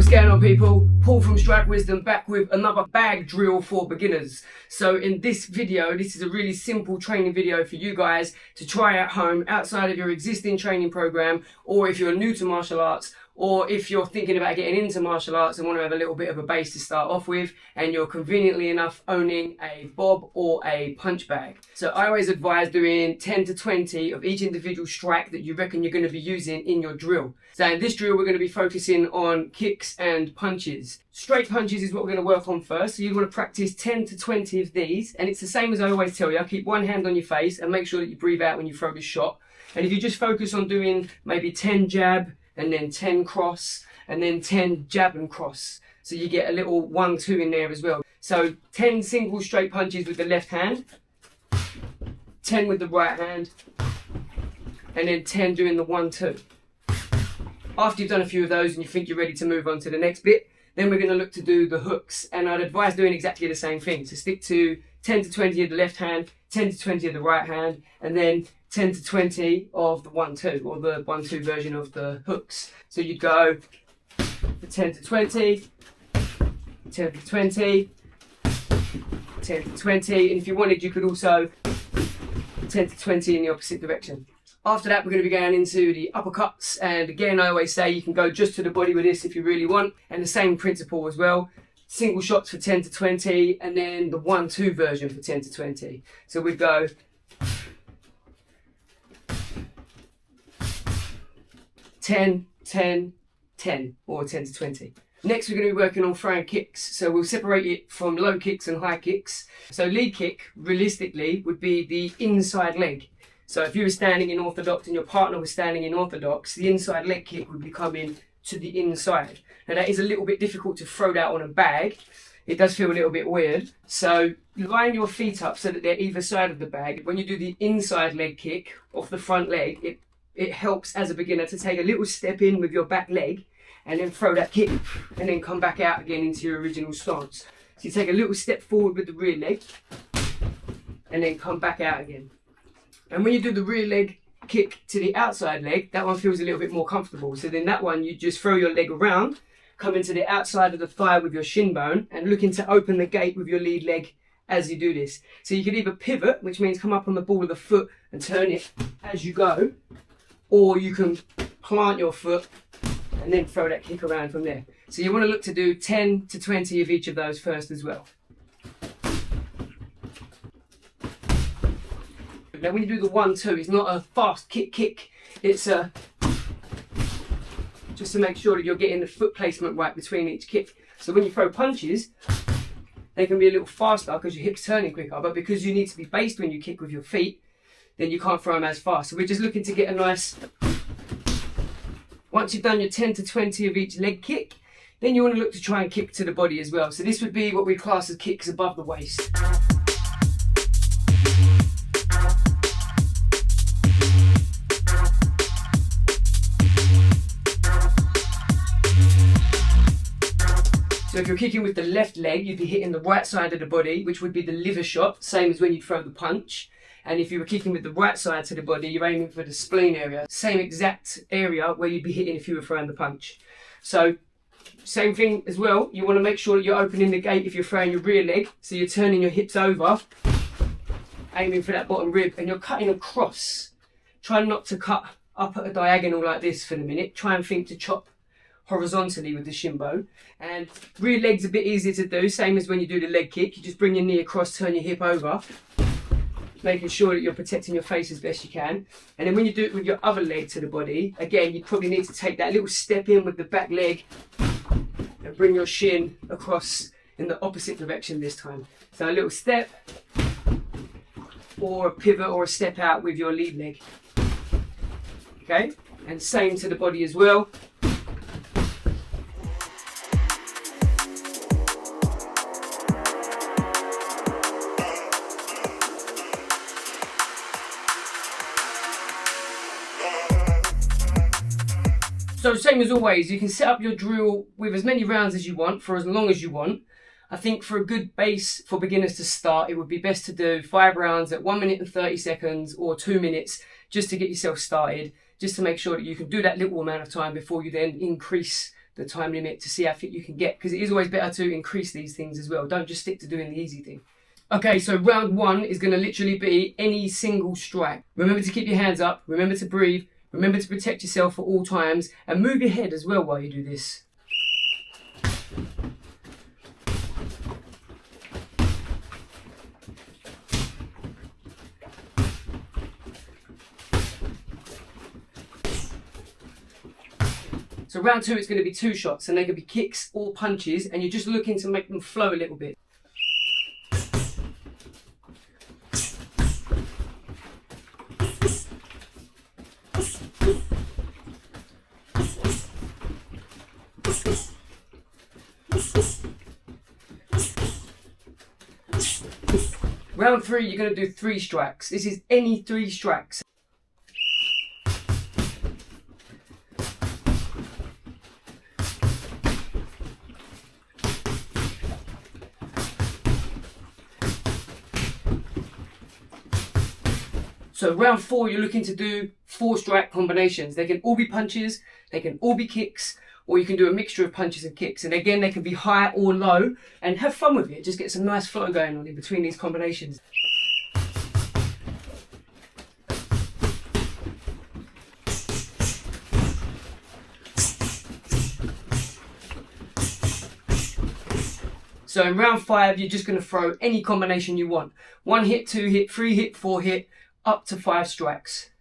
What's going on, people? Paul from Strike Wisdom back with another bag drill for beginners. So in this video, this is a really simple training video for you guys to try at home outside of your existing training program, or if you're new to martial arts, or if you're thinking about getting into martial arts and want to have a little bit of a base to start off with, and you're conveniently enough owning a bob or a punch bag. So I always advise doing 10 to 20 of each individual strike that you reckon you're going to be using in your drill. So in this drill, we're going to be focusing on kicks and punches. Straight punches is what we're going to work on first. So you want to practice 10 to 20 of these. And it's the same as I always tell you. Keep one hand on your face and make sure that you breathe out when you throw the shot. And if you just focus on doing maybe 10 jab, and then 10 cross, and then 10 jab and cross. So you get a little 1-2 in there as well. So 10 single straight punches with the left hand, 10 with the right hand, and then 10 doing the 1-2. After you've done a few of those and you think you're ready to move on to the next bit, then we're going to look to do the hooks. And I'd advise doing exactly the same thing. So stick to 10 to 20 of the left hand, 10 to 20 of the right hand, and then 10 to 20 of the 1-2, or the 1-2 version of the hooks. So you go for 10 to 20, 10 to 20, 10 to 20, and if you wanted, you could also 10 to 20 in the opposite direction. After that, we're going to be going into the uppercuts, and again, I always say you can go just to the body with this if you really want, and the same principle as well. Single shots for 10 to 20, and then the 1-2 version for 10 to 20. So we go 10, 10, 10, or 10 to 20. Next, we're going to be working on throwing kicks. So we'll separate it from low kicks and high kicks. So lead kick, realistically, would be the inside leg. So if you were standing in orthodox and your partner was standing in orthodox, the inside leg kick would be coming to the inside. Now that is a little bit difficult to throw that on a bag. It does feel a little bit weird. So line your feet up so that they're either side of the bag. When you do the inside leg kick off the front leg, it helps as a beginner to take a little step in with your back leg and then throw that kick and then come back out again into your original stance. So you take a little step forward with the rear leg and then come back out again. And when you do the rear leg kick to the outside leg, that one feels a little bit more comfortable. So then that one, you just throw your leg around, come into the outside of the thigh with your shin bone and looking to open the gate with your lead leg as you do this. So you can either pivot, which means come up on the ball of the foot and turn it as you go, or you can plant your foot and then throw that kick around from there. So you want to look to do 10 to 20 of each of those first as well. Now when you do the 1-2, it's not a fast kick, it's just to make sure that you're getting the foot placement right between each kick. So when you throw punches, they can be a little faster because your hips turning quicker, but because you need to be based when you kick with your feet, then you can't throw them as fast. So we're just looking to get a nice... Once you've done your 10 to 20 of each leg kick, then you want to look to try and kick to the body as well. So this would be what we class as kicks above the waist. So if you're kicking with the left leg, you'd be hitting the right side of the body, which would be the liver shot, same as when you throw the punch. And if you were kicking with the right side to the body, you're aiming for the spleen area. Same exact area where you'd be hitting if you were throwing the punch. So same thing as well. You want to make sure that you're opening the gate if you're throwing your rear leg. So you're turning your hips over, aiming for that bottom rib, and you're cutting across. Try not to cut up at a diagonal like this for the minute. Try and think to chop horizontally with the shin bone. And rear leg's a bit easier to do, same as when you do the leg kick. You just bring your knee across, turn your hip over, making sure that you're protecting your face as best you can. And then when you do it with your other leg to the body, again, you probably need to take that little step in with the back leg and bring your shin across in the opposite direction this time. So a little step, or a pivot or a step out with your lead leg. Okay, and same to the body as well. So same as always, you can set up your drill with as many rounds as you want for as long as you want. I think for a good base for beginners to start, it would be best to do 5 rounds at 1 minute and 30 seconds or 2 minutes just to get yourself started, just to make sure that you can do that little amount of time before you then increase the time limit to see how fit you can get, because it is always better to increase these things as well. Don't just stick to doing the easy thing. Okay, so round one is going to literally be any single strike. Remember to keep your hands up, remember to breathe, remember to protect yourself at all times, and move your head as well while you do this. So round two, it's going to be 2 shots, and they can be kicks or punches, and you're just looking to make them flow a little bit. Round 3, you're going to do 3 strikes. This is any 3 strikes. So round 4, you're looking to do 4 strike combinations. They can all be punches, they can all be kicks, or you can do a mixture of punches and kicks. And again, they can be high or low, and have fun with it. Just get some nice flow going on in between these combinations. So in round 5, you're just going to throw any combination you want. 1 hit, 2 hit, 3 hit, 4 hit, up to 5 strikes.